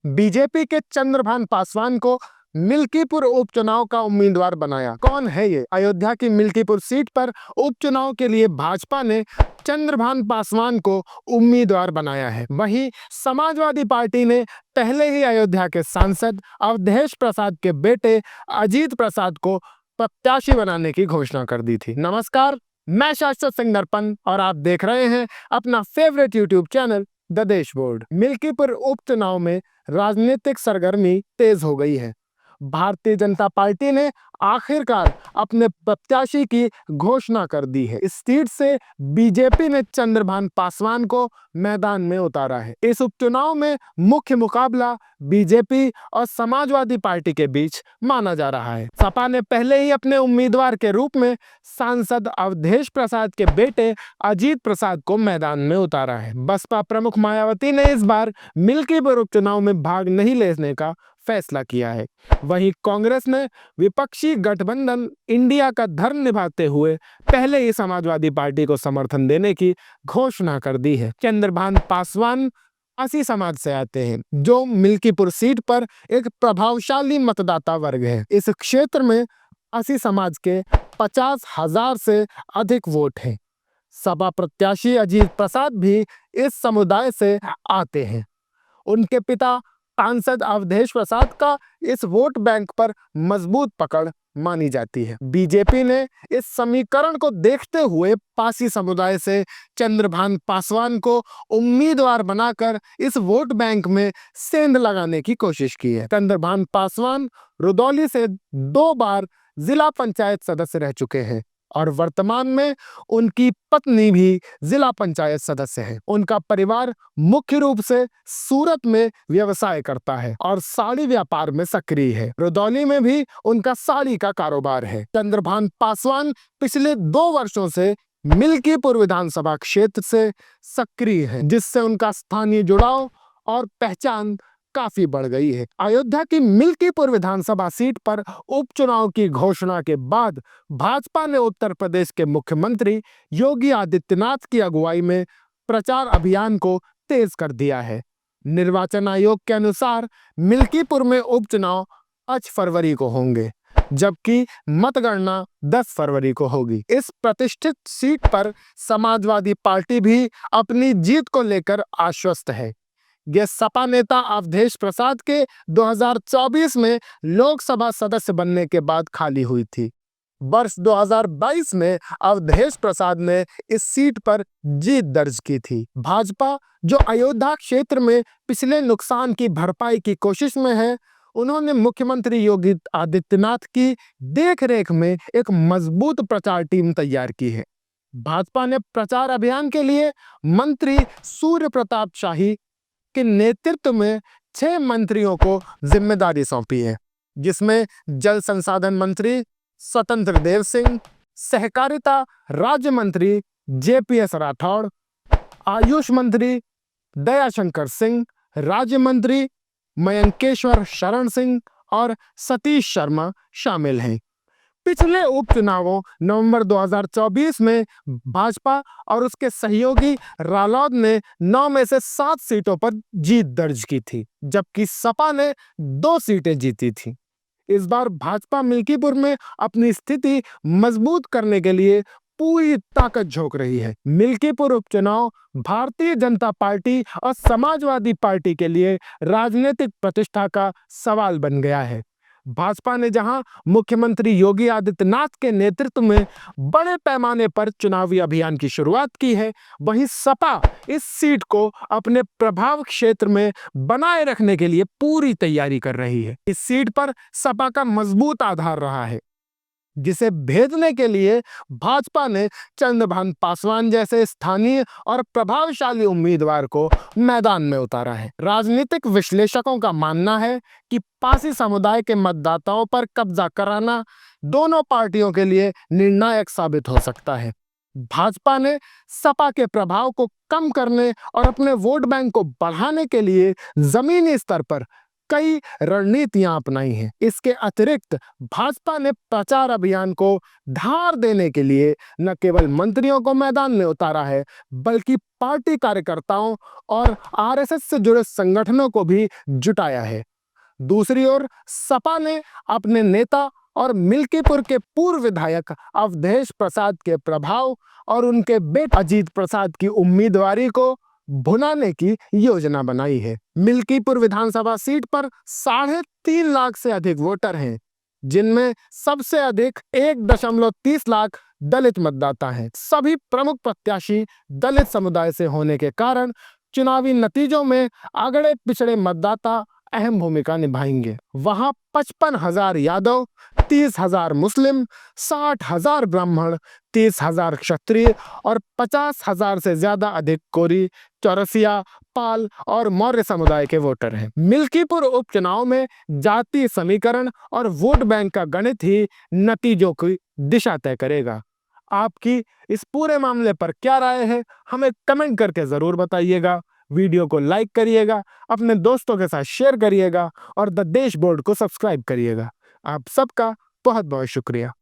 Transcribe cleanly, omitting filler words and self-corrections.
BJP के चंद्रभान पासवान को मिल्कीपुर उपचुनाव का उम्मीदवार बनाया। कौन है ये? अयोध्या की मिल्कीपुर सीट पर उपचुनाव के लिए भाजपा ने चंद्रभान पासवान को उम्मीदवार बनाया है। वहीं समाजवादी पार्टी ने पहले ही अयोध्या के सांसद अवधेश प्रसाद के बेटे अजीत प्रसाद को प्रत्याशी बनाने की घोषणा कर दी थी। नमस्कार, मैं शाश्वत सिंह दर्पण और आप देख रहे हैं अपना favourite YouTube channel the dashboard. Milkipur उपचुनाव में राजनीतिक सरगर्मी तेज हो गई है। भारतीय जनता पार्टी ने आखिरकार अपने प्रत्याशी की घोषणा कर दी है। इस सीट से बीजेपी ने चंद्रभान पासवान को मैदान में उतारा है। इस उपचुनाव में मुख्य मुकाबला बीजेपी और समाजवादी पार्टी के बीच माना जा रहा है। सपा ने पहले ही अपने उम्मीदवार के रूप में सांसद अवधेश प्रसाद के बेटे अजीत प्रसाद को मैदान में उतारा है। बसपा प्रमुख मायावती ने इस बार मिल्कीपुर उपचुनाव में भाग नहीं लेने का फैसला किया है। वहीं कांग्रेस ने विपक्षी गठबंधन इंडिया का धर्म निभाते हुए पहले ही समाजवादी पार्टी को समर्थन देने की घोषणा कर दी है। चंद्रभान पासवान आसी समाज से आते हैं, जो मिल्कीपुर सीट पर एक प्रभावशाली मतदाता वर्ग है। इस क्षेत्र में आसी समाज के 50,000 से अधिक वोट हैं। सपा प्रत्याशी अजीत प्रसाद भी इस समुदाय से आते हैं। उनके पिता सांसद अवधेश प्रसाद का इस वोट बैंक पर मजबूत पकड़ मानी जाती है। बीजेपी ने इस समीकरण को देखते हुए पासी समुदाय से चंद्रभान पासवान को उम्मीदवार बनाकर इस वोट बैंक में सेंध लगाने की कोशिश की है। चंद्रभान पासवान रुदौली से 2 बार जिला पंचायत सदस्य रह चुके हैं और वर्तमान में उनकी पत्नी भी जिला पंचायत सदस्य है। उनका परिवार मुख्य रूप से सूरत में व्यवसाय करता है और साड़ी व्यापार में सक्रिय है। रुदौली में भी उनका साड़ी का कारोबार है। चंद्रभान पासवान पिछले 2 वर्षों से मिल्कीपुर विधानसभा क्षेत्र से सक्रिय है, जिससे उनका स्थानीय जुड़ाव और पहचान काफी बढ़ गई है। अयोध्या की मिल्कीपुर विधानसभा सीट पर उपचुनाव की घोषणा के बाद भाजपा ने उत्तर प्रदेश के मुख्यमंत्री योगी आदित्यनाथ की अगुवाई में प्रचार अभियान को तेज कर दिया है। निर्वाचन आयोग के अनुसार मिल्कीपुर में उपचुनाव 5 फरवरी को होंगे, जबकि मतगणना 10 फरवरी को होगी। इस प्रतिष्ठित सीट पर समाजवादी पार्टी भी अपनी जीत को लेकर आश्वस्त है। यह सपा नेता अवधेश प्रसाद के 2024 में लोकसभा सदस्य बनने के बाद खाली हुई थी। वर्ष 2022 में अवधेश प्रसाद ने इस सीट पर जीत दर्ज की थी। भाजपा, जो अयोध्या क्षेत्र में पिछले नुकसान की भरपाई की कोशिश में है, उन्होंने मुख्यमंत्री योगी आदित्यनाथ की देखरेख में एक मजबूत प्रचार टीम तैयार की है। भाजपा ने प्रचार अभियान के लिए मंत्री सूर्य प्रताप शाही के नेतृत्व में 6 मंत्रियों को जिम्मेदारी सौंपी है, जिसमें जल संसाधन मंत्री स्वतंत्र देव सिंह, सहकारिता राज्य मंत्री JPS राठौड़, आयुष मंत्री दयाशंकर सिंह, राज्य मंत्री मयंकेश्वर शरण सिंह और सतीश शर्मा शामिल हैं। पिछले उपचुनावों नवंबर 2024 में भाजपा और उसके सहयोगी रालोद ने 9 में से 7 सीटों पर जीत दर्ज की थी, जबकि सपा ने 2 सीटें जीती थी। इस बार भाजपा मिल्कीपुर में अपनी स्थिति मजबूत करने के लिए पूरी ताकत झोंक रही है। मिल्कीपुर उपचुनाव भारतीय जनता पार्टी और समाजवादी पार्टी के लिए राजनीतिक प्रतिष्ठा का सवाल बन गया है। भाजपा ने जहां मुख्यमंत्री योगी आदित्यनाथ के नेतृत्व में बड़े पैमाने पर चुनावी अभियान की शुरुआत की है, वहीं सपा इस सीट को अपने प्रभाव क्षेत्र में बनाए रखने के लिए पूरी तैयारी कर रही है। इस सीट पर सपा का मजबूत आधार रहा है, जिसे भेदने के लिए भाजपा ने चंद्रभान पासवान जैसे स्थानीय और प्रभावशाली उम्मीदवार को मैदान में उतारा है। राजनीतिक विश्लेषकों का मानना है कि पासी समुदाय के मतदाताओं पर कब्जा कराना दोनों पार्टियों के लिए निर्णायक साबित हो सकता है। भाजपा ने सपा के प्रभाव को कम करने और अपने वोट बैंक को बढ़ाने के लिए जमीनी स्तर पर कई रणनीतियां अपनाई हैं। इसके अतिरिक्त भाजपा ने प्रचार अभियान को धार देने के लिए न केवल मंत्रियों को मैदान में उतारा है, बल्कि पार्टी कार्यकर्ताओं और आरएसएस से जुड़े संगठनों को भी जुटाया है। दूसरी ओर सपा ने अपने नेता और मिल्कीपुर के पूर्व विधायक अवधेश प्रसाद के प्रभाव और उनके बेटे अजीत प्रसाद की उम्मीदवारी को भुनाने की योजना बनाई है। मिल्कीपुर विधानसभा सीट पर 3.5 लाख से अधिक वोटर हैं, जिनमें सबसे अधिक 1.30 लाख दलित मतदाता हैं। सभी प्रमुख प्रत्याशी दलित समुदाय से होने के कारण चुनावी नतीजों में अगड़े पिछड़े मतदाता अहम भूमिका निभाएंगे। वहां 55,000 यादव, 30,000 मुस्लिम, 60,000 ब्राह्मण, 30,000 क्षत्रिय और 50,000 से ज्यादा अधिक कोरी, चौरसिया, पाल और मौर्य समुदाय के वोटर हैं। मिल्कीपुर उपचुनाव में जाति समीकरण और वोट बैंक का गणित ही नतीजों की दिशा तय करेगा। आपकी इस पूरे मामले पर क्या राय है, हमें कमेंट करके जरूर बताइएगा। वीडियो को लाइक करिएगा, अपने दोस्तों के साथ शेयर करिएगा और द देश बोर्ड को सब्सक्राइब करिएगा। आप सबका बहुत बहुत शुक्रिया।